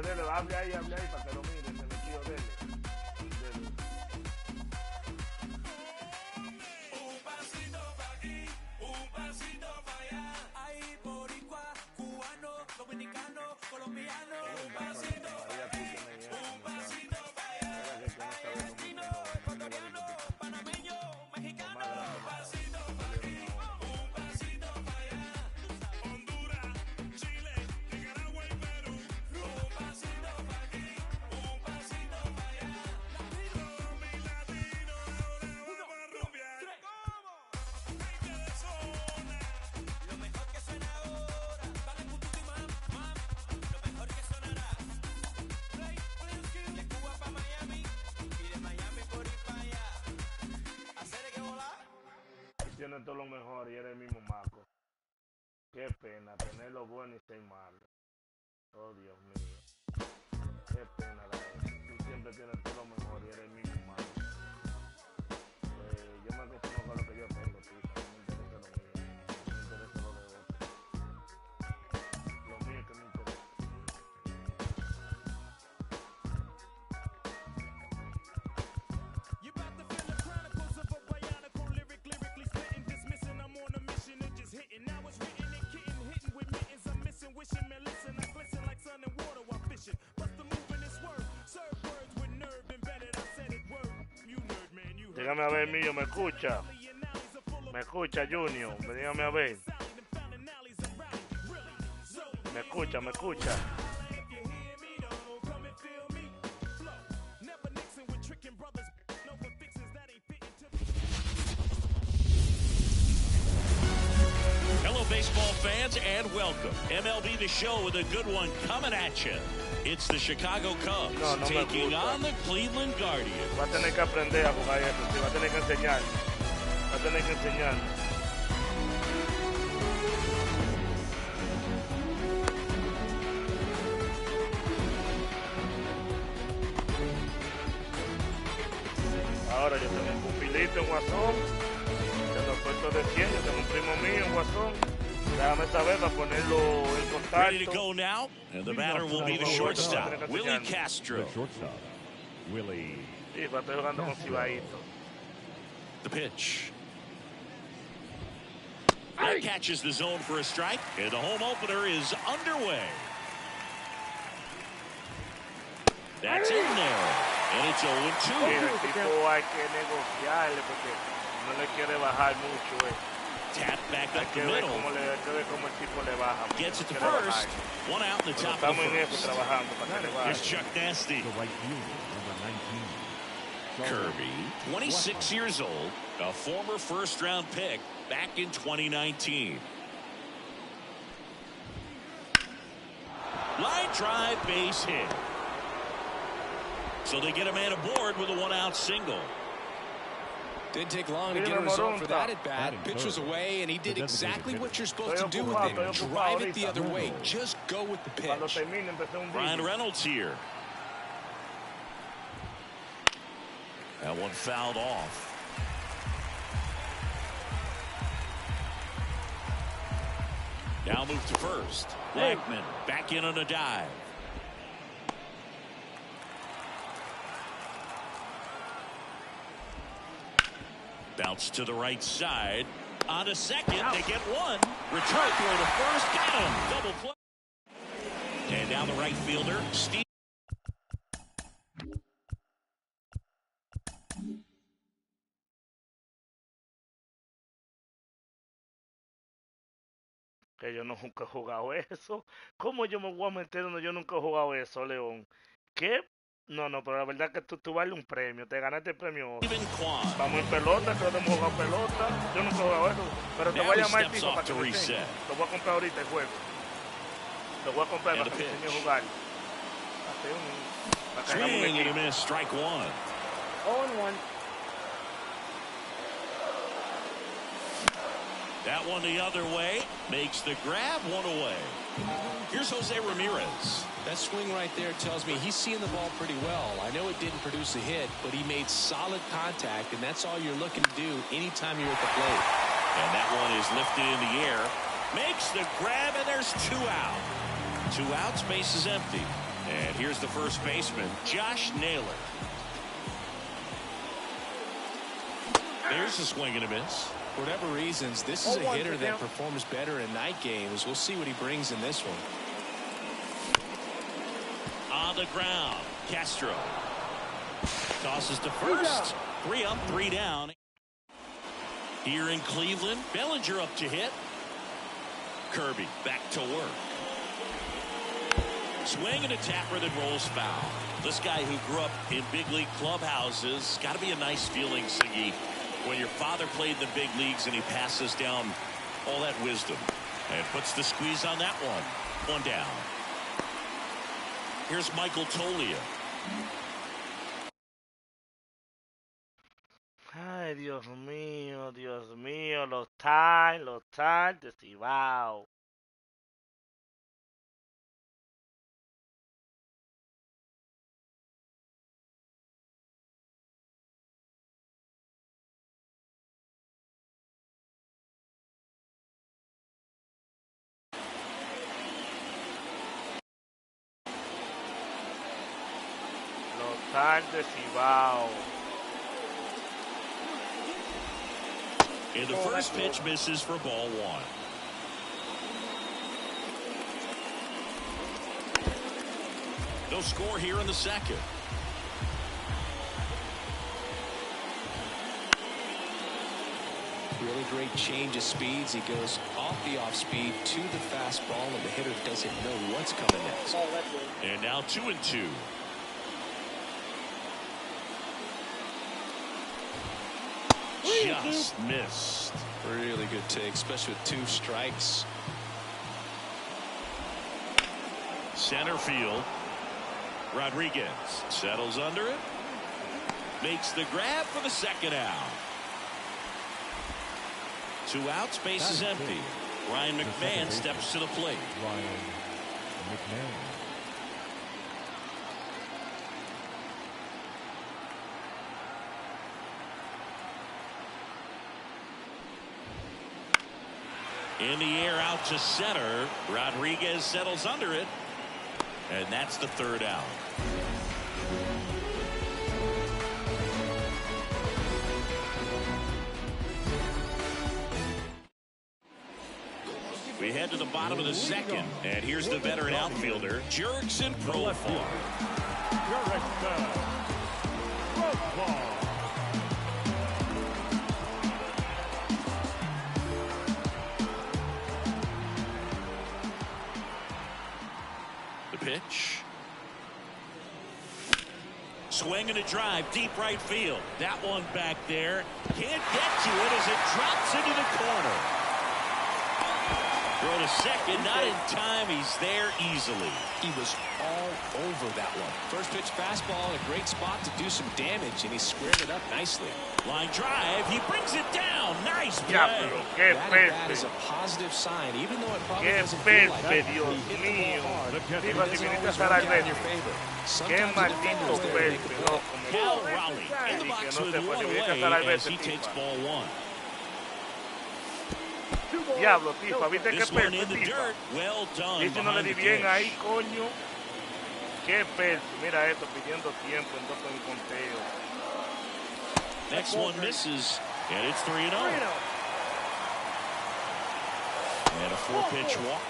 dele, hable ahí, para que lo miren, se metió, dele. Un pasito pa' aquí, un pasito pa' allá. Ahí boricua, cubano, dominicano, colombiano. Un pasito pa' aquí, un pasito pa' allá. Latino, ecuatoriano, panameño, mexicano. Un pasito pa' aquí, un pasito pa' allá. Honduras, Chile, Nicaragua y Perú. Un pasito pa' aquí, un pasito pa' allá. Todos mis latinos ahora vamos a rumbear. Gente de zona. Lo mejor que suena ahora. Dale pututo y mam, mam. Lo mejor que sonará. Play, de Cuba pa' Miami. Y de Miami por ir pa' allá. Hacer que volar. Tiene todo lo mejor y era el mismo Maco. Qué pena tener lo bueno y ser malo. Oh, Dios mío. Qué pena la verdad. Tú siempre tienes todo lo mejor y eres el mismo Maco. Yo me conformo con lo que yo tengo, tío. No me interesa lo mío. No me interesa lo de otro. Lo mío es que me interesa. You about to feel the chronicles of a bionicle lyric, lyrically spitting, dismissing. I'm on a mission and just hitting. Now it's written and kitten, hitting with mittens. I'm missing, wishing, man, listen. I glisten like sun and water while fishing. Bust the move in this word. Serve words with nerve embedded. I said it word. You nerd, man, you heard. Dígame a ver, mío, ¿me escucha? ¿Me escucha, Junior? Dígame a ver. ¿Me escucha, me escucha? Hello, baseball fans, and welcome. MLB The Show with a good one coming at you. It's the Chicago Cubs taking on the Cleveland Guardians. Va a tener que aprender a jugar eso, sí, va a tener que enseñar. Va a tener que enseñar. Ahora yo tengo un pupilito en Guasón, tengo puesto de 100, yo tengo un primo mío en Guasón. Déjame saber para ponerlo en contacto. Ready to go now, and the batter will be the shortstop, Willie Castro. Willie. Sí, va a estar jugando con Cibaito. The pitch. That catches the zone for a strike, and the home opener is underway. That's in there, and it's 0-2. El tipo hay que negociarle porque no le quiere bajar mucho. Tap back Hay up que the ver middle. cómo el tipo le baja. Gets it to Quiere bajar. first. One out in the top of Estamos the en eso first. trabajando para que le baje. Here's Chuck Nasty. The right fielder, number 19. Kirby, 26 years old, a former first-round pick back in 2019. Line drive, base hit. So they get a man aboard with a one-out single. Didn't take long to get a result for that at bat. Pitch was away, and he did exactly what you're supposed to do with it. Drive it the other way. Just go with the pitch. Ryan Reynolds here. That one fouled off. Now move to first. Blackman back in on a dive. Bounce to the right side. On to second. They get one. Return throw to first. Got him. Double play. And now the right fielder, Steve. Que yo nunca he jugado eso. ¿Cómo yo me voy a meter donde yo nunca he jugado eso, León? ¿Qué? No, pero la verdad es que tú vales un premio. Te ganaste el premio. Vamos en pelota, creo que hemos jugado pelota. Yo nunca he jugado eso. Pero te voy a llamar el tipo para que me enseñe. Lo voy a comprar ahorita el juego. Lo voy a comprar para que me enseñe a jugar. Swing and a miss, strike one. 0-1. That one the other way. Makes the grab, one away. Here's Jose Ramirez. That swing right there tells me he's seeing the ball pretty well. I know it didn't produce a hit, but he made solid contact, and that's all you're looking to do anytime you're at the plate. And that one is lifted in the air. Makes the grab, and there's 2 out. 2 outs, base is empty. And here's the first baseman, Josh Naylor. There's a swing and a miss. For whatever reasons, this is a hitter that performs better in night games. We'll see what he brings in this one. On the ground, Castro tosses to first. 3 up, 3 down. Here in Cleveland, Bellinger up to hit. Kirby back to work. Swing and a tapper that rolls foul. This guy who grew up in big league clubhouses, got to be a nice feeling, Siggy, when your father played in the big leagues and he passes down all that wisdom and puts the squeeze on that one. 1 down. Here's Michael Toglia. Ay, Dios mío, los ties de Cibao. Los ties de Cibao. And the first pitch misses for ball 1. No score here in the second. Really great change of speeds. He goes off the off speed to the fastball, and the hitter doesn't know what's coming next. And now 2-2. Just missed. Really good take, especially with 2 strikes. Center field. Rodriguez settles under it. Makes the grab for the second out. 2 outs, base is empty. Ryan McMahon steps to the plate. Ryan McMahon. In the air out to center. Rodriguez settles under it. And that's the 3rd out. We head to the bottom of the second. And here's the veteran outfielder, Jurickson Profar. Pitch. Swing and a drive, deep right field. That one back there. Can't get to it as it drops into the corner. Throw to second, not in time. He's there easily. He was all over that one. First pitch fastball, a great spot to do some damage, and he squared it up nicely. Line drive, he brings it down. Nice play. Ya, pero qué That is peste. a positive sign, even though it probably Qué doesn't feel like it. peste, Dios He hit the mío. ball hard. Digo, It si doesn't viniste a always estar work al out in your verde. favor. Qué Sometimes the maldito defenders there make peste, the loco. Cal Raleigh in the Y que box no with se one puede, viniste a estar al away as verde, he takes Tifa. ball 1. Diablo, Tifa, ¿viste qué This one peste, in the Tifa? dirt. Well done. Dice no le behind di the bien dish. ahí, coño. Qué peste. Mira esto, pidiendo tiempo en conteo. Next one misses, and it's 3-0. And a 4-pitch walk.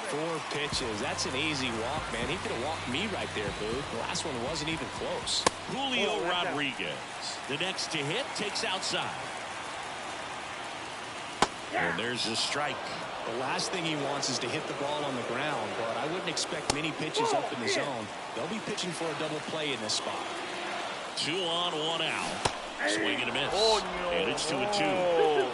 4 pitches. That's an easy walk, man. He could have walked me right there, Boo. The last one wasn't even close. Julio Rodriguez, the next to hit, takes outside. And there's a strike. The last thing he wants is to hit the ball on the ground, but I wouldn't expect many pitches up in the zone. They'll be pitching for a double play in this spot. 2 on, 1 out. Swing and a miss. Coño. And it's 2-2.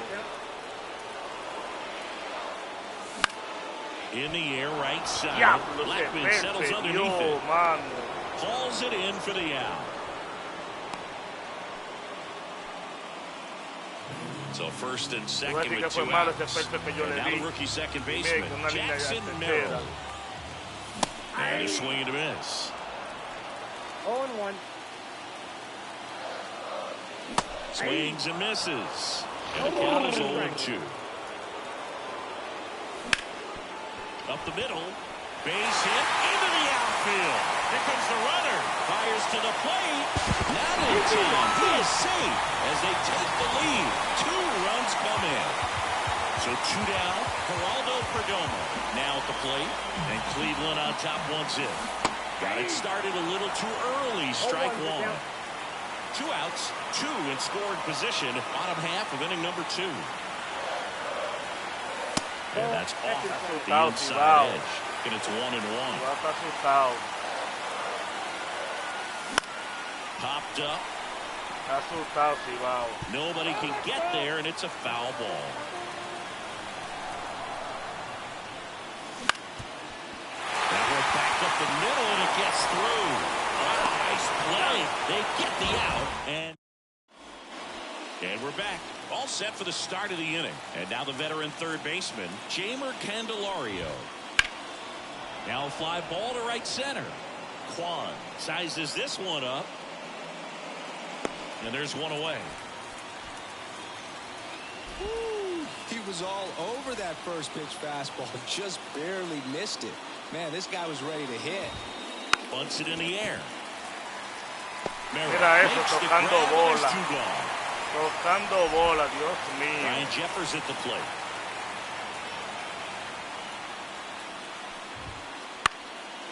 In the air, right side. Diablo, qué Blackman settles peste, underneath Dios, it. mano. Hauls it in for the out. So first and second Fíjate que with fue 2 malo ese outs. peste que yo And le now di. the rookie second Mira, baseman, con una línea ya Jackson tercera. Merrill. And a swing and a miss. 0-1. Swings and misses. And the count is 0-2. Up the middle. Base hit into the outfield. to the plate. Not in time. He is safe as they take the lead. 2 runs come in. So 2 down. Geraldo Perdomo now at the plate. And Cleveland on top 1-0. Got it started a little too early. Strike 1. 2 outs, 2 in scoring position. Bottom half of inning number 2. And that's off the inside edge. And it's 1-1. Popped up. Nobody can get there, and it's a foul ball. Now we're back up the middle, and it gets through. Wow, nice play. They get the out, and we're back. All set for the start of the inning. And now the veteran third baseman, Jeimer Candelario. Now a fly ball to right center. Kwan sizes this one up. And there's one away. Woo, he was all over that first pitch fastball. Just barely missed it. Man, this guy was ready to hit. Bunts it in the air. Mira eso, tocando bola. Tocando bola, Dios mío. Ryan Jeffers at the plate.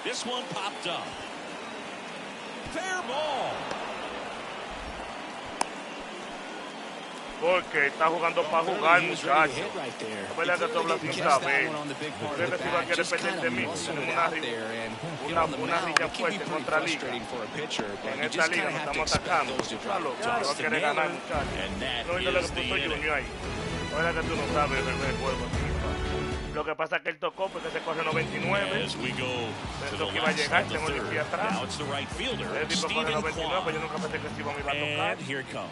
This one popped up. Fair ball. Porque está jugando para jugar, muchacho. Es verdad que tú hablas sin saber. Creo que si va a querer perder de mí, una rilla fuerte contra liga. En esta liga nos estamos atacando. Va a querer ganar, muchacho. No viste lo que puso Junior ahí. Es verdad que tú no sabes el juego. Lo que pasa es que él tocó porque se corre 99. Pensó que iba a llegar, tengo el pie atrás. El tipo corre 99, pues yo nunca pensé que se iba a tocar.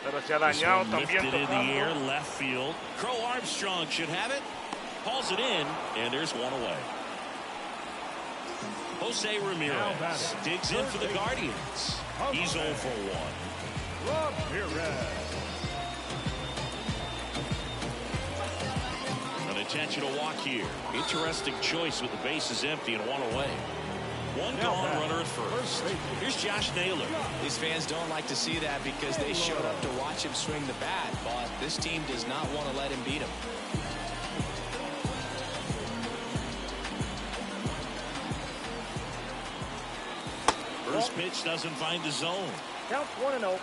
Pero se ha dañado también tocando. Left field. Crow Armstrong should have it. Pulls it in, and there's one away. Jose Ramirez digs in for the Guardians. He's 0 for 1. An intentional walk here. Interesting choice with the bases empty and one away. One gone runner at first. Here's Josh Naylor. These fans don't like to see that because they showed up to watch him swing the bat, but this team does not want to let him beat him. First pitch doesn't find the zone. Count 1-0.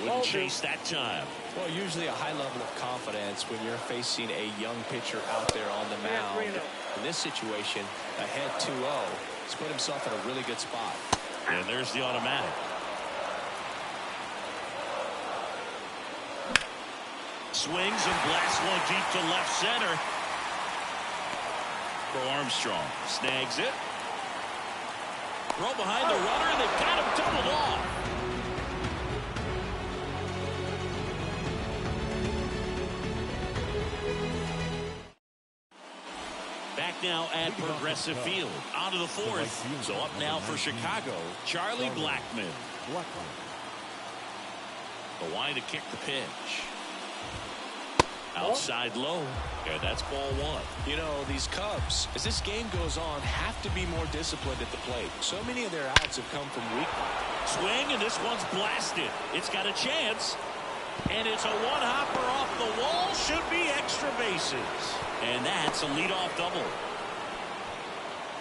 Wouldn't chase that time. Well, usually a high level of confidence when you're facing a young pitcher out there on the mound. In this situation, ahead 2-0, he's put himself in a really good spot. And there's the automatic. Swings and blasts one deep to left center. Crow Armstrong snags it. Throw behind the runner, and they've got him doubled off. Now at Progressive Field. On to the fourth. So up now for Chicago, Charlie Blackmon. The line to kick the pitch. Outside low. And that's ball 1. You know, these Cubs, as this game goes on, have to be more disciplined at the plate. So many of their outs have come from weak. Swing, and this one's blasted. It's got a chance. And it's a one-hopper off the wall. Should be extra bases. And that's a leadoff double.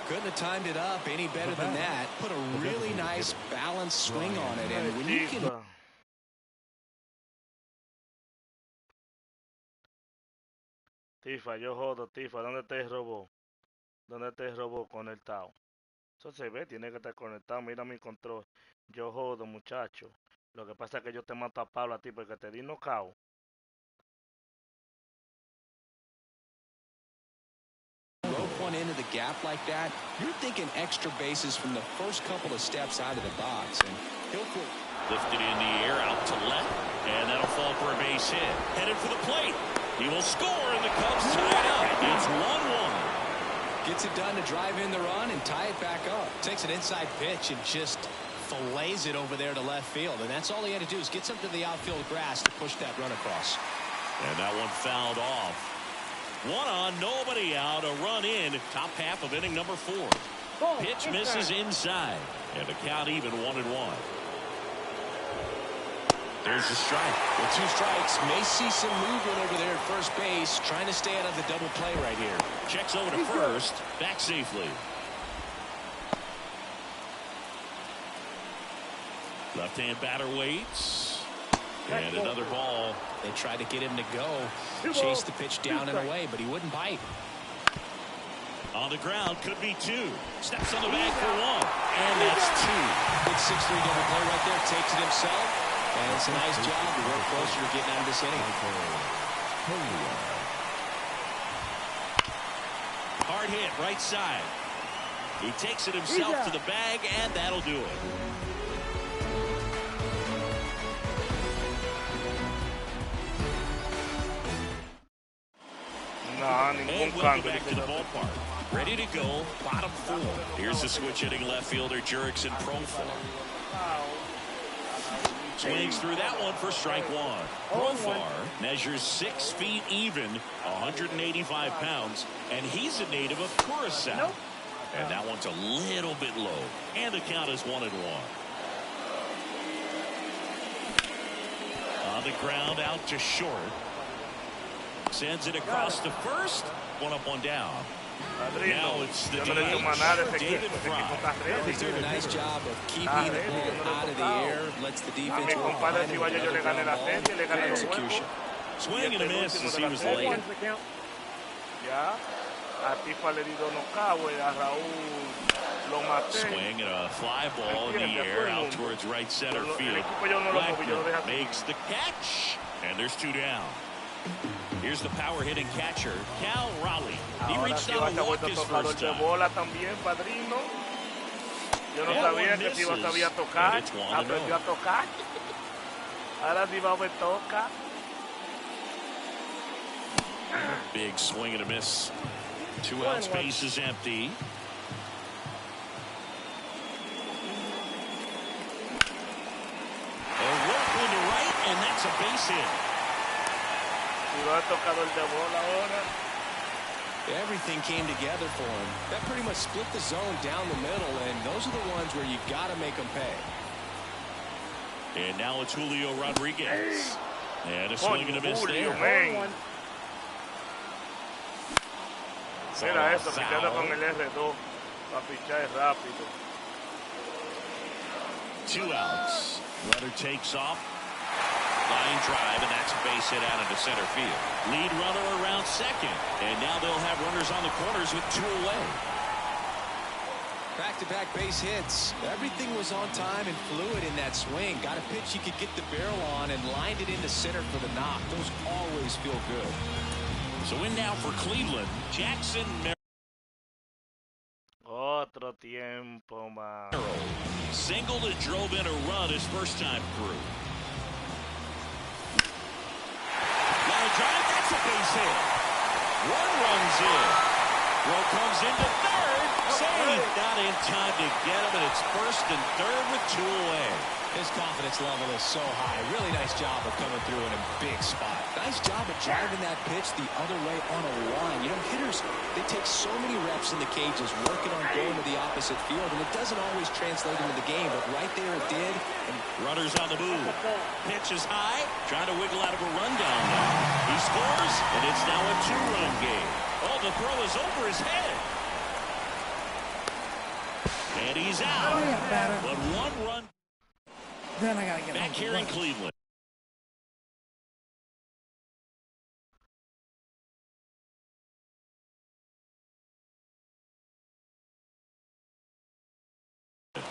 Couldn't have timed it up any better than that. Put a really nice balanced swing on it. And when you can... Tifa, yo jodo, Tifa. ¿Dónde está el robot? ¿Dónde está el robot conectado? Eso se ve, tiene que estar conectado. Mira mi control. Yo jodo, muchacho. Lo que pasa es que yo te mato a Pablo a ti porque te di knockout. One into the gap like that, you're thinking extra bases from the first couple of steps out of the box, and he'll put lifted in the air out to left, and that'll fall for a base hit. Headed for the plate. He will score, and the Cubs tie it up. It's 1-1. Gets it done to drive in the run and tie it back up. Takes an inside pitch and just fillets it over there to left field, and that's all he had to do is get something to the outfield grass to push that run across. And that one fouled off. 1 on, nobody out, a run in, top half of inning number 4. Pitch misses inside. And the count even 1-1. There's a strike. With 2 strikes, may see some movement over there at first base, trying to stay out of the double play right here. Checks over to first, back safely. Left-hand batter waits. And another ball. They tried to get him to go. Chase the pitch down and away, but he wouldn't bite. On the ground, could be 2. Steps on the bag for 1. And that's 2. Big 6-3 double play right there. Takes it himself. And it's a nice job to work closer to getting out of this inning. Hard hit, right side. He takes it himself to the bag, and that'll do it. And welcome back to the ballpark. Ready to go, bottom 4. Here's the switch hitting left fielder, Jurickson Profar. Swings through that one for strike 1. Profar measures 6 feet even, 185 pounds, and he's a native of Curacao. And that one's a little bit low, and the count is 1-1. On the ground, out to short. Sends it across to first. 1 up, 1 down. Now it's the David Fry. He's doing a nice job of keeping the ball out of the air. Lets the defense work behind him with the ground ball. Execution. Swing and a miss as he was late. Swing and a fly ball in the air out towards right center field. Wagner makes the catch, and there's 2 down. Here's the power hitting catcher, Cal Raleigh. He reached out and walked his first time. Yo no sabía que si iba a tocar, aprendió a tocar. Ahora sí va a tocar. Big swing and a miss. 2 out, space is empty. A work one to right, and that's a base hit. Everything came together for him. That pretty much split the zone down the middle, and those are the ones where you got to make them pay. And now it's Julio Rodriguez. And a swing and a miss there. Mira eso, pichando con el R2 para pichar rápido. 2 outs. Runner takes off. Line drive, and that's a base hit out into center field. Lead runner around second. And now they'll have runners on the corners with 2 away. Back-to-back base hits. Everything was on time and fluid in that swing. Got a pitch you could get the barrel on and lined it into center for the knock. Those always feel good. So in now for Cleveland, Jackson Merrill. Otro tiempo más. Singled and drove in a run his first time through. Line drive, that's a base hit. 1 runs in. Throw comes into third. Save. Not in time to get him, and it's first and third with 2 away. His confidence level is so high. Really nice job of coming through in a big spot. Nice job of driving that pitch the other way on a line. You know, hitters, they take so many reps in the cages, working on going to the opposite field, and it doesn't always translate into the game, but right there it did. And runners on the move. Pitch is high, trying to wiggle out of a rundown now. He scores, and it's now a 2-run game. Oh, the throw is over his head. And he's out. But 1 run. Then I gotta get back here in Cleveland.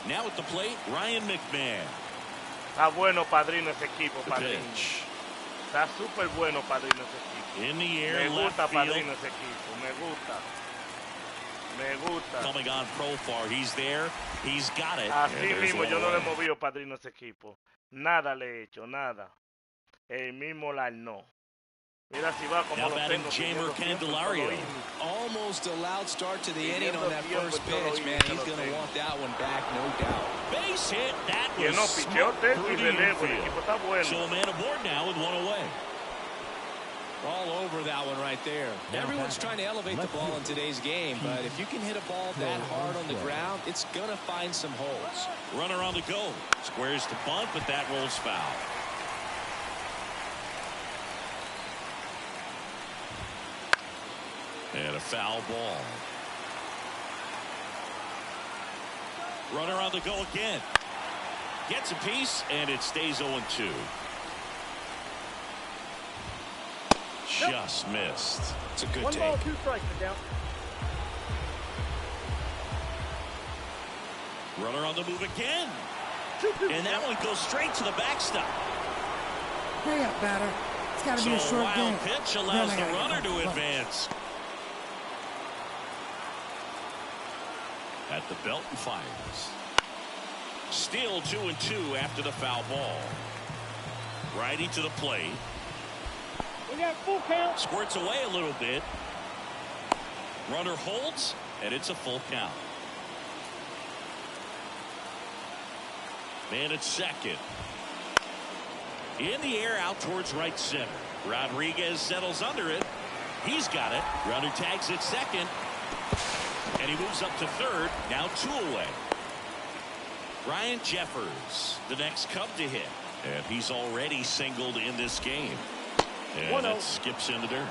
Now at the plate, Ryan McMahon. Está bueno, padrino, ese equipo, padrino. Está súper bueno, padrino, ese equipo. In the air, me gusta, padrino, ese equipo. Me gusta. Me gusta. Coming on Profar, he's there, he's got it. Así mismo, yo no le he movido, padrino, ese equipo. Nada le he hecho, nada. El mismo no. Mira si va como lo tengo. Jamer Candelario. Almost a loud start to the inning on that first pitch, man. He's going to want that one back, no doubt. Base hit, that was smart. El equipo está bueno. So a man aboard now with 1 away. All over that one right there. Everyone's trying to elevate the ball in today's game, but if you can hit a ball that hard on the ground, it's going to find some holes. Runner on the go. Squares to bunt, but that rolls foul. And a foul ball. Runner on the go again. Gets a piece, and it stays 0-2. Just missed. It's a good One take. ball, 2 strikes, down. Runner on the move again. And that one goes straight to the backstop. Hurry up, batter. It's got to So be a a short wild game. pitch Then allows I the gotta get runner home. to Look. advance. At the belt and fires. Still 2-2 after the foul ball. Righty to the plate. We got full count. Squirts away a little bit. Runner holds, and it's a full count. Man at second. In the air out towards right center. Rodriguez settles under it. He's got it. Runner tags at second. And he moves up to third. Now 2 away. Ryan Jeffers, the next Cub to hit. And he's already singled in this game. And it skips in the dirt.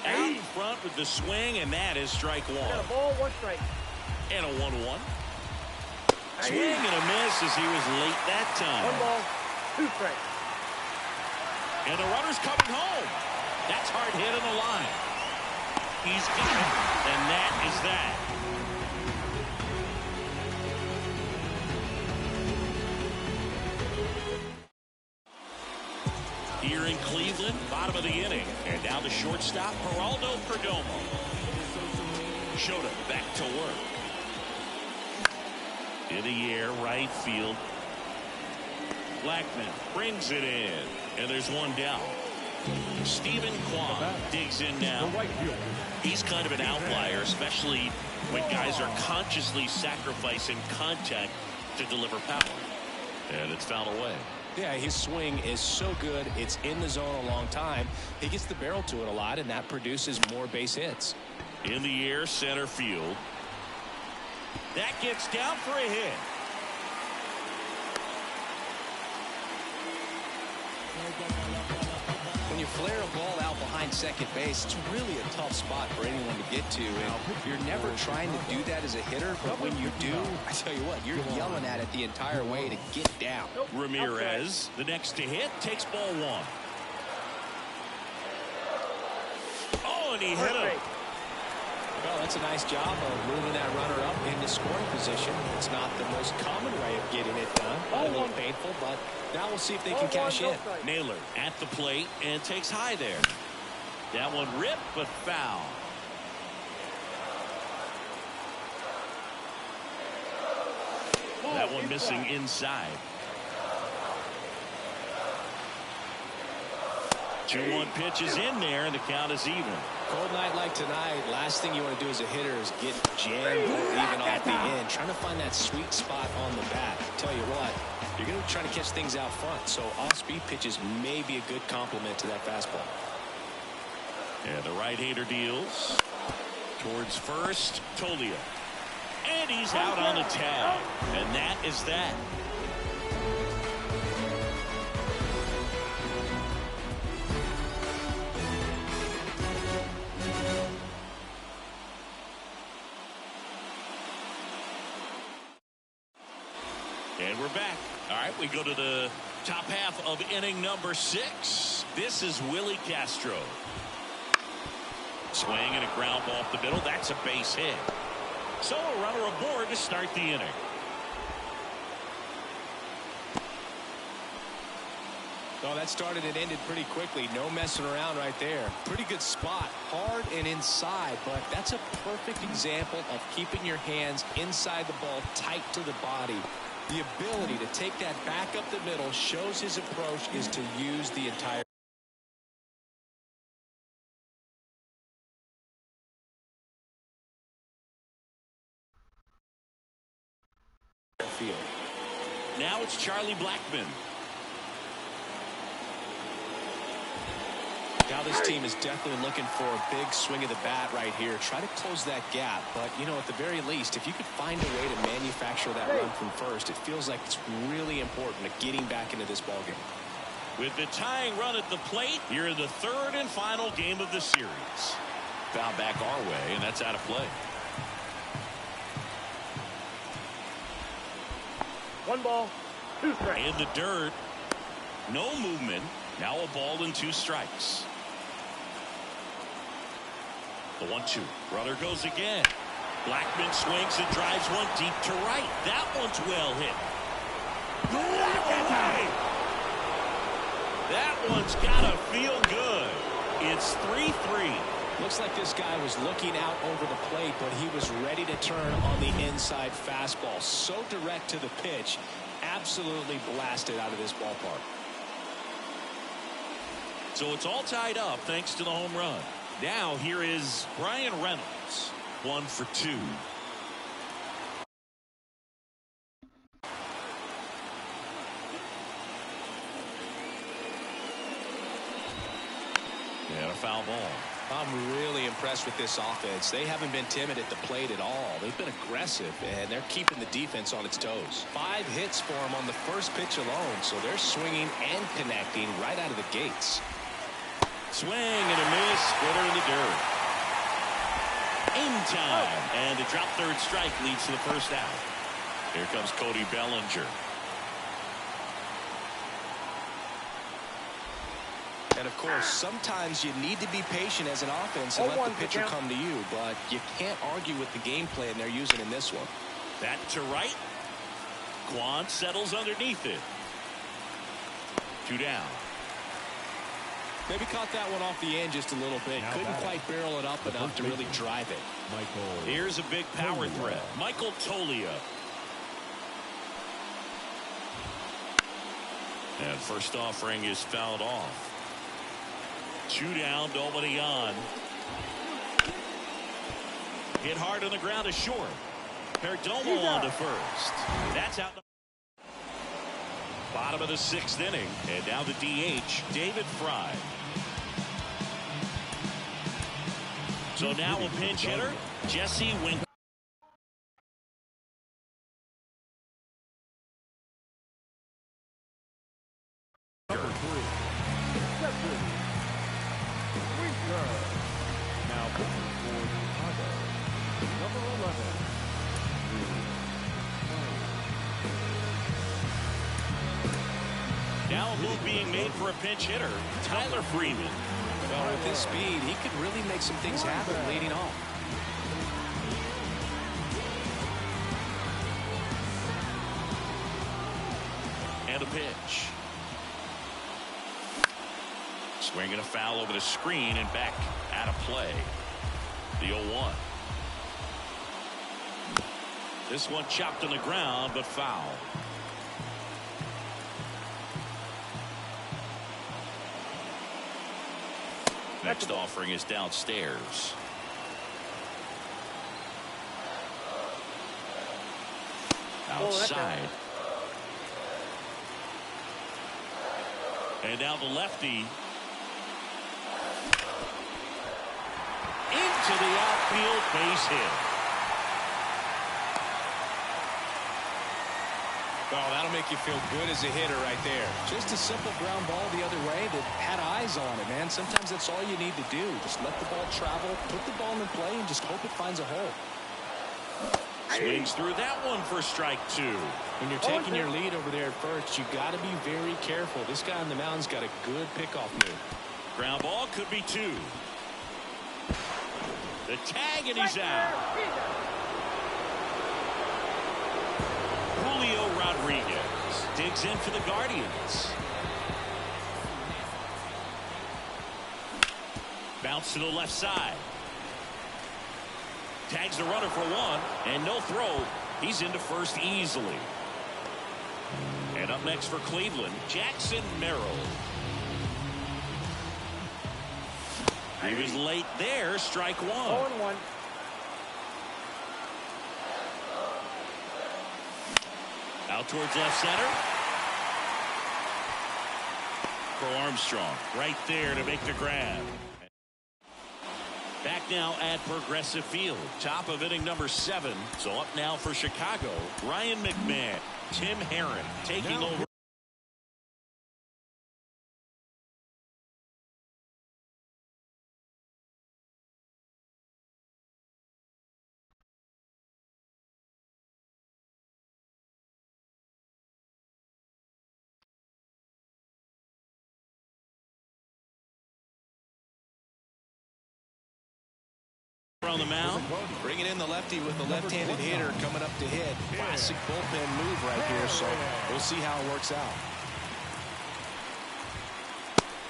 Out in front with the swing, and that is strike 1. Got a ball, 1 strike. And a 1-1. Swing and a miss as he was late that 1 time. ball, 2 strikes. And the runner's coming home. That's hard hit on the line. He's got it. And that is that. Here in Cleveland, bottom of the inning. And now the shortstop, Geraldo Perdomo. Shota back to work. In the air, right field. Blackman brings it in. And there's one down. Stephen Kwan digs in now. He's kind of an outlier, especially when guys are consciously sacrificing contact to deliver power. And it's fouled away. Yeah, his swing is so good. It's in the zone a long time. He gets the barrel to it a lot, and that produces more base hits. In the air, center field. That gets down for a hit. When you flare a ball out behind second base, it's really a tough spot for anyone to get to. And you're never trying to do that as a hitter, but when you do, I tell you what, you're yelling at it the entire way to get down. Ramirez, the next to hit, takes ball 1. Oh, and he hit him. Well, that's a nice job of moving that runner up into scoring position. It's not the most common way of getting it done. A little painful, but now we'll see if they can cash in. Naylor at the plate and takes high there. That one ripped, but foul. That one missing inside. 2-1 pitch is in there, and the count is even. Cold night like tonight, last thing you want to do as a hitter is get jammed or even off the end. Trying to find that sweet spot on the bat. Tell you what, you're going to try to catch things out front, so off-speed pitches may be a good complement to that fastball. And the right-hander deals towards first, Tolia. And he's out on the tag. And that is that. And we're back. All right, we go to the top half of inning number 6. This is Willie Castro. Swing and a ground ball up the middle. That's a base hit. So a runner aboard to start the inning. Oh, that started and ended pretty quickly. No messing around right there. Pretty good spot. Hard and inside, but that's a perfect example of keeping your hands inside the ball, tight to the body. The ability to take that back up the middle shows his approach is to use the entire field. Now it's Charlie Blackmon. Now this team is definitely looking for a big swing of the bat right here. Try to close that gap. But, you know, at the very least, if you could find a way to manufacture that run from first, it feels like it's really important to getting back into this ballgame. With the tying run at the plate, here in the third and final game of the series. Foul back our way, and that's out of play. 1 ball, 2 strikes. In the dirt. No movement. Now a ball and 2 strikes. The 1-2. Runner goes again. Blackman swings and drives one deep to right. That one's well hit. That one's gotta feel good. It's 3-3. Looks like this guy was looking out over the plate, but he was ready to turn on the inside fastball. So direct to the pitch. Absolutely blasted out of this ballpark. So it's all tied up thanks to the home run. Now here is Brian Reynolds. 1 for 2. And a foul ball. I'm really impressed with this offense. They haven't been timid at the plate at all. They've been aggressive, and they're keeping the defense on its toes. 5 hits for them on the first pitch alone, so they're swinging and connecting right out of the gates. Swing and a miss. Splitter in the dirt. In time. And the drop third strike leads to the first out. Here comes Cody Bellinger. And, of course, sometimes you need to be patient as an offense and let the pitcher come to you, but you can't argue with the game plan they're using in this one. That to right. Quan settles underneath it. 2 down. Maybe caught that one off the end just a little bit. Couldn't quite barrel it up enough to really drive it. Here's a big power threat. Michael Toglia. And first offering is fouled off. 2 down, nobody on. Hit hard on the ground to short. Perdomo on to first. That's out. Bottom of the 6th inning. And now the DH, David Fry. So now a pinch hitter, Jesse Winkler. Now pitching for Chicago, number 11. Now a move being made for a pinch hitter, Tyler Freeman. Well, with his speed, he could really make some things happen leading off. And a pitch. Swinging a foul over the screen and back out of play. The 0-1. This one chopped on the ground, but foul. Next offering is downstairs. Outside. And now the lefty. Into the outfield, base hit. Oh, that'll make you feel good as a hitter right there. Just a simple ground ball the other way that had eyes on it, man. Sometimes that's all you need to do. Just let the ball travel, put the ball in play, and just hope it finds a hole. Swings through that one for strike 2. When you're taking your lead over there at first, you got to be very careful. This guy on the mound's got a good pickoff move. Ground ball could be 2. The tag, and he's out. Julio Rodriguez digs in for the Guardians. Bounce to the left side. Tags the runner for 1, and no throw. He's into first easily. And up next for Cleveland, Jackson Merrill. He was late there, strike 1. 0-1. Out towards left center. Crow Armstrong right there to make the grab. Back now at Progressive Field, top of inning number 7. So up now for Chicago, Ryan McMahon, Tim Herron taking over. On the mound, Bringing in the lefty with the left-handed hitter coming up to hit. Classic bullpen move right here, so we'll see how it works out.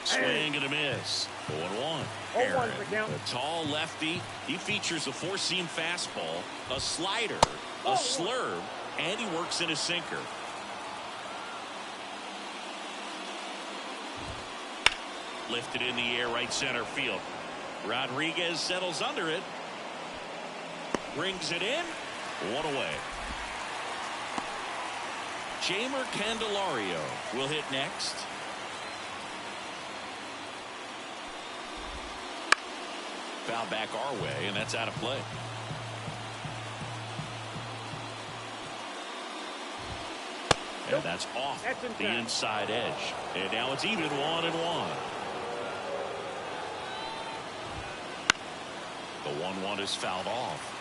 Swing and a miss. 0-1. Aaron, a tall lefty. He features a four-seam fastball, a slider, a slurve, and he works in a sinker. Lifted in the air, right center field. Rodriguez settles under it. Brings it in. 1 away. Jamer Candelario will hit next. Foul back our way, and that's out of play. And that's off the inside edge. And now it's even 1-1. The 1-1 is fouled off.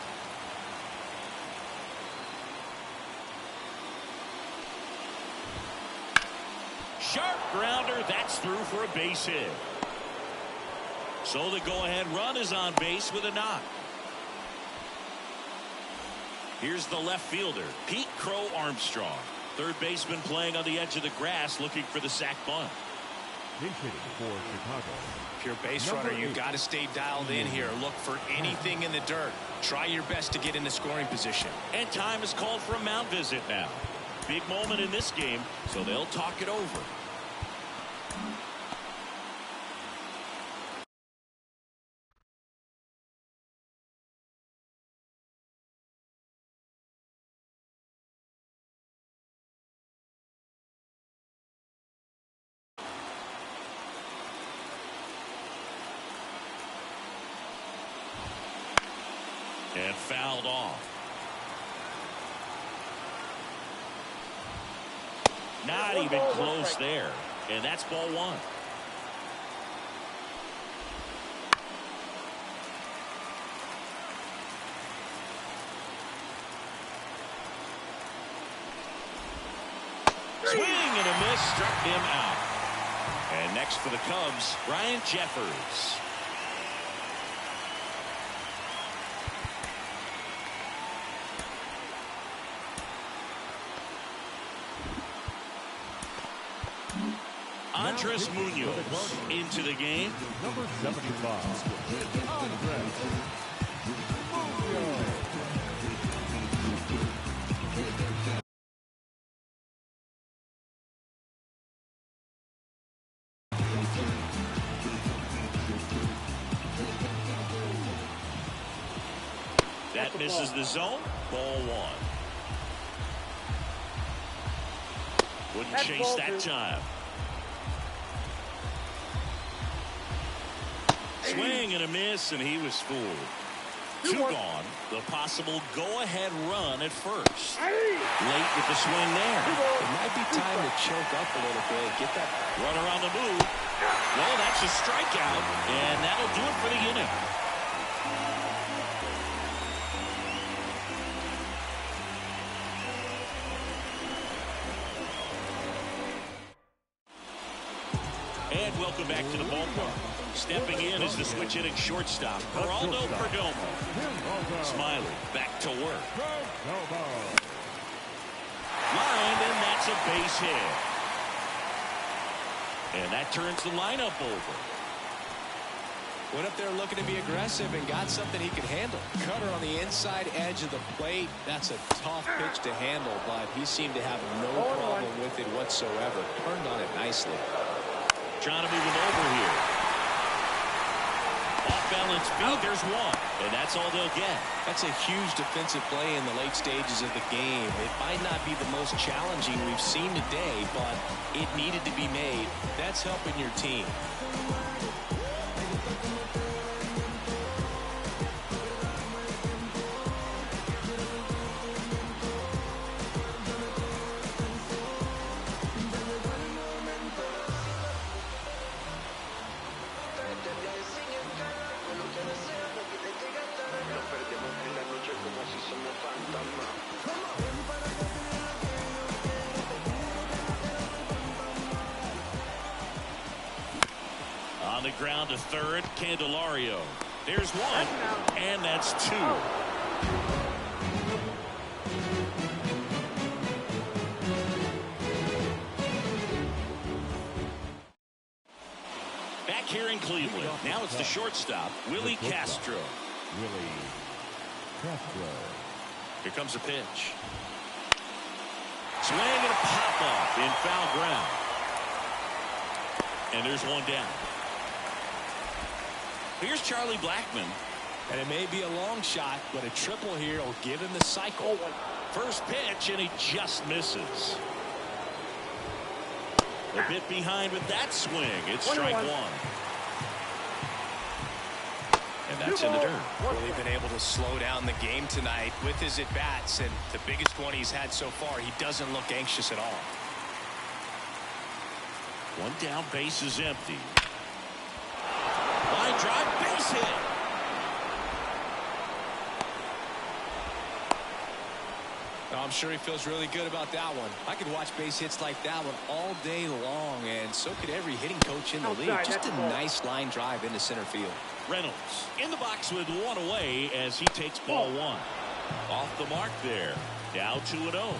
Sharp grounder. That's through for a base hit. So the go-ahead run is on base with a knock. Here's the left fielder, Pete Crow Armstrong. Third baseman playing on the edge of the grass looking for the sac bunt. He's hitting for Chicago. If you're a base runner, you've got to stay dialed in here. Look for anything in the dirt. Try your best to get into scoring position. And time is called for a mound visit now. Big moment in this game, so they'll talk it over. And fouled off. Not even close there. And that's ball 1. Swing and a miss, struck him out. And next for the Cubs, Ryan Jeffers. Andres Munoz into the game. Number 75. Andres Munoz. That misses the zone. Ball 1. Wouldn't chase that time. Swing and a miss, and he was fooled. 2 gone. The possible go-ahead run at first. Late with the swing there. It might be time to choke up a little bit. Get that runner on the move. Well, that's a strikeout, and that'll do it for the inning. And welcome back to the ballpark. Stepping in is the switch hitting shortstop, Geraldo Perdomo. Smiley back to work. Lined, and that's a base hit. And that turns the lineup over. Went up there looking to be aggressive and got something he could handle. Cutter on the inside edge of the plate. That's a tough pitch to handle, but he seemed to have no problem with it whatsoever. Turned on it nicely. Trying to move him over here. Off Marlins beat. There's one, and that's all they'll get. That's a huge defensive play in the late stages of the game. It might not be the most challenging we've seen today, but it needed to be made. That's helping your team. On the ground to third, Candelario. There's one, and that's two. Back here in Cleveland, now it's the shortstop, Willie Castro. Willie Castro. Here comes a pitch. Swing and a pop-up in foul ground. And there's one down. Here's Charlie Blackmon. And it may be a long shot, but a triple here will give him the cycle. First pitch, and he just misses. A bit behind with that swing. It's strike one. And that's in the dirt. Really been able to slow down the game tonight with his at-bats, and the biggest one he's had so far. He doesn't look anxious at all. One down, base is empty. Line drive, base hit. I'm sure he feels really good about that one. I could watch base hits like that one all day long, and so could every hitting coach in the league. Just a nice line drive into center field. Reynolds in the box with one away as he takes ball one. Off the mark there. Now 2-0.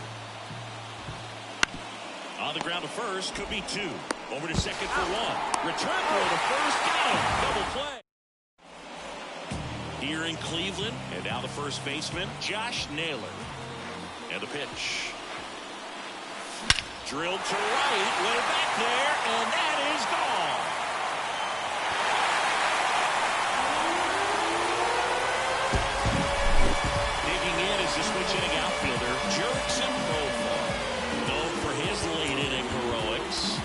On the ground to first, could be two. Over to second for one. Return throw to first, got him. Double play. Here in Cleveland, and now the first baseman, Josh Naylor. And the pitch. Drilled to right, way back there, and that is gone. Digging in is the switch-hitting outfielder, Jurickson Profar, known for his late-inning heroics.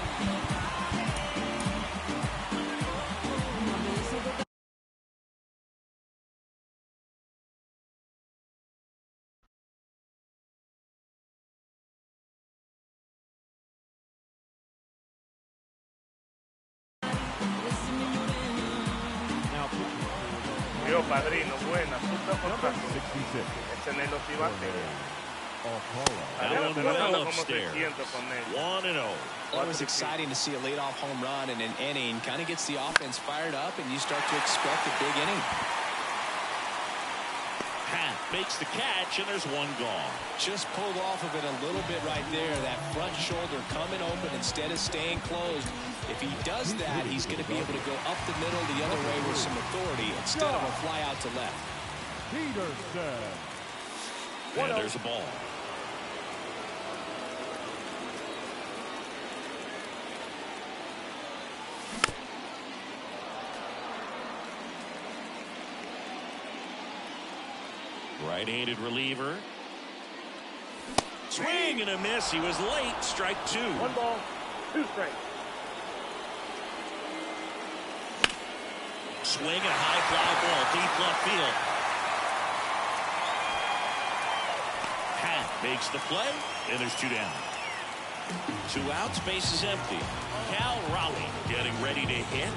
Yo, padrino, buena, punto contra 66. ese Nelo sí bate. Now Pero well ando como upstairs. 600 con él. 1-0. Well, it was exciting to see a leadoff home run in an inning. Kind of gets the offense fired up, and you start to expect a big inning. Pat makes the catch, and there's one gone. Just pulled off of it a little bit right there. That front shoulder coming open instead of staying closed. If he does that, he's going to be able to go up the middle the other way with some authority instead of a fly out to left. Peterson. And there's a ball. Right-handed reliever. Swing and a miss. He was late. Strike two. 1 ball, 2 strikes. Swing and a high fly ball. Deep left field. Pat makes the play, and there's 2 down. 2 outs. Base is empty. Cal Raleigh getting ready to hit.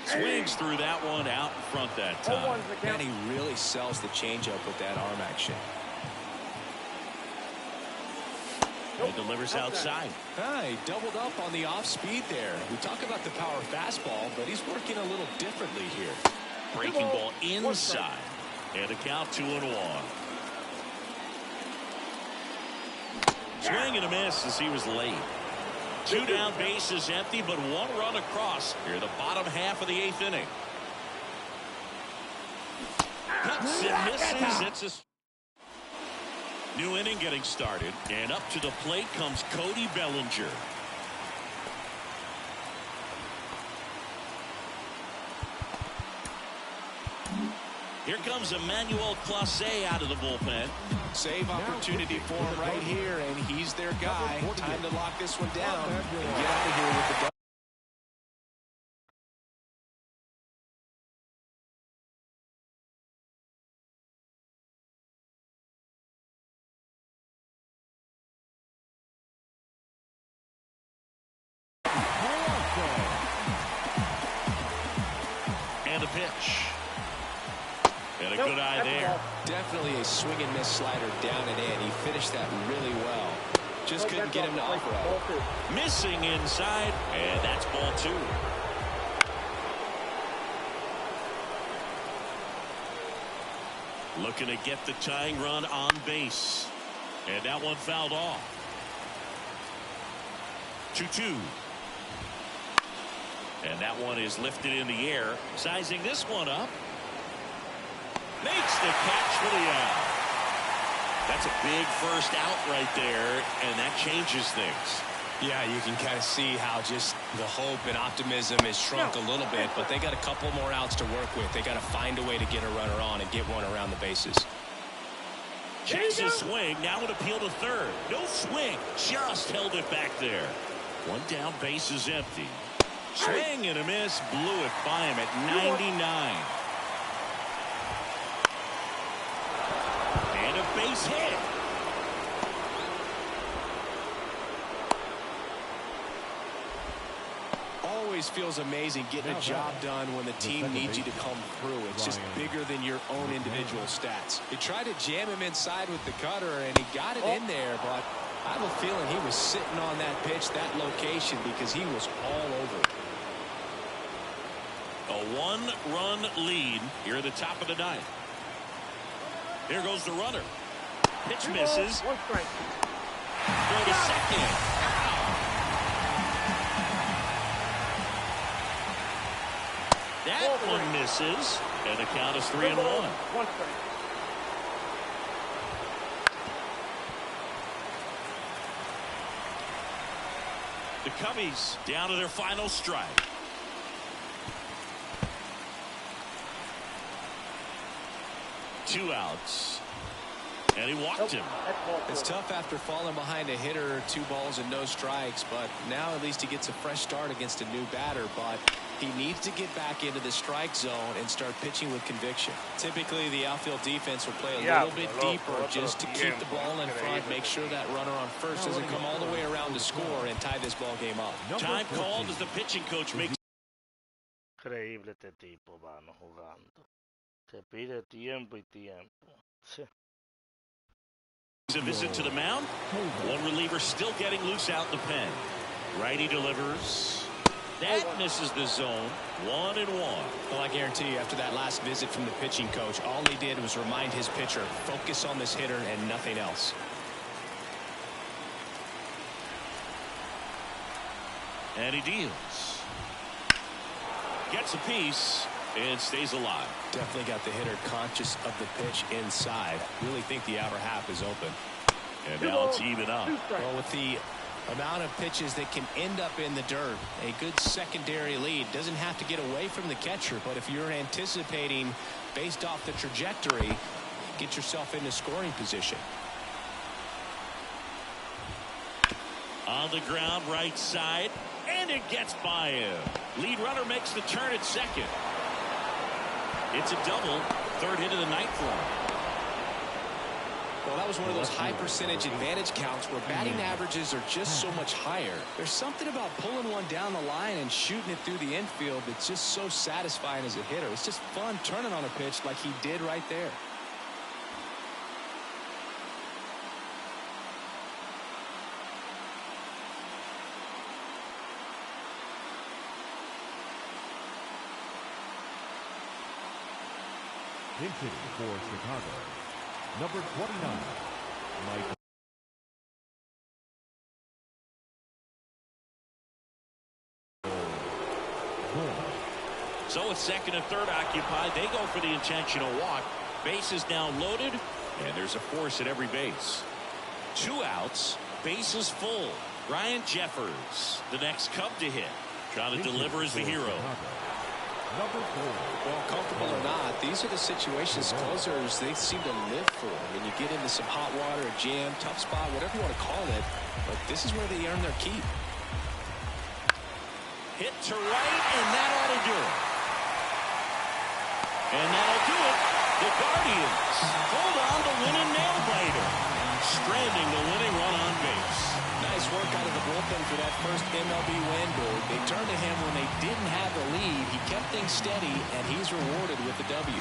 Swings through that one out in front that time. And he really sells the changeup with that arm action. He delivers outside. He doubled up on the off speed there. We talk about the power fastball, but he's working a little differently here. Breaking ball inside. And a count 2-1. Swing and a miss as he was late. 2 down, base is empty, but 1 run across here in the bottom half of the 8th inning. Cuts and misses. It's a new inning getting started, and up to the plate comes Cody Bellinger. Here comes Emmanuel Clase out of the bullpen. Save opportunity for him right here, and he's their guy. Time to lock this one down and get out of here with the double. And a pitch. And a good eye there. Definitely a swing and miss slider down and in. He finished that really well. Just couldn't get him to offer out. Missing inside, and that's ball 2. Looking to get the tying run on base. And that one fouled off. 2-2. And that one is lifted in the air. Sizing this one up. Makes the catch for the out. That's a big first out right there, and that changes things. Yeah, you can kind of see how just the hope and optimism is shrunk a little bit, but they got a couple more outs to work with. They got to find a way to get a runner on and get one around the bases. Checks the swing, now an appeal to third. No swing, just held it back there. One down, base is empty. Swing and a miss, blew it by him at 99. And a base hit. Always feels amazing getting a job done when the team needs you to come through. It's just bigger than your own individual stats. He tried to jam him inside with the cutter, and he got it in there, but I have a feeling he was sitting on that pitch, that location, because he was all over it. A one-run lead here at the top of the ninth. Here goes the runner. Pitch misses. One strike. Throw to second. That one misses, and the count is 3-1. One strike. The Cubbies down to their final strike. Two outs. And he walked him. It's tough after falling behind a hitter, 2 balls and no strikes, but now at least he gets a fresh start against a new batter, but he needs to get back into the strike zone and start pitching with conviction. Typically, the outfield defense will play a little bit deeper just to keep the ball in front, make sure that runner on first doesn't come all the way around to score and tie this ball game up. Time called as the pitching coach makes. Increíble este tipo, mano, jugando. Se pide tiempo y tiempo. A visit to the mound. One reliever still getting loose out in the pen. Righty delivers. That misses the zone. 1-1. Well, I guarantee you, after that last visit from the pitching coach, all he did was remind his pitcher, focus on this hitter and nothing else. And he deals. Gets a piece and stays alive. Definitely got the hitter conscious of the pitch inside. Really think the outer half is open. And now it's even up. Well, with the amount of pitches that can end up in the dirt, a good secondary lead doesn't have to get away from the catcher, but if you're anticipating based off the trajectory, get yourself into scoring position. On the ground, right side, and it gets by him. Lead runner makes the turn at second. It's a double, third hit of the night for him. Well, that was one of those high percentage advantage counts where batting averages are just so much higher. There's something about pulling one down the line and shooting it through the infield that's just so satisfying as a hitter. It's just fun turning on a pitch like he did right there. Hitting for Chicago, number 29, Mike. So with second and third occupied, they go for the intentional walk. Bases now loaded, and there's a force at every base. 2 outs, bases full. Ryan Jeffers, the next Cub to hit. Trying to deliver as the hero. Number 4. Well, comfortable or not, these are the situations closers they seem to live for. When you get into some hot water, a jam, tough spot, whatever you want to call it, but this is where they earn their keep. Hit to right, and that ought to do it. And that'll do it. The Guardians hold on to winning nail-biter, stranding the winning run on base. Nice work out of the bullpen for that first MLB win, Bird. They turned to him when they didn't have the lead. He kept things steady, and he's rewarded with the W.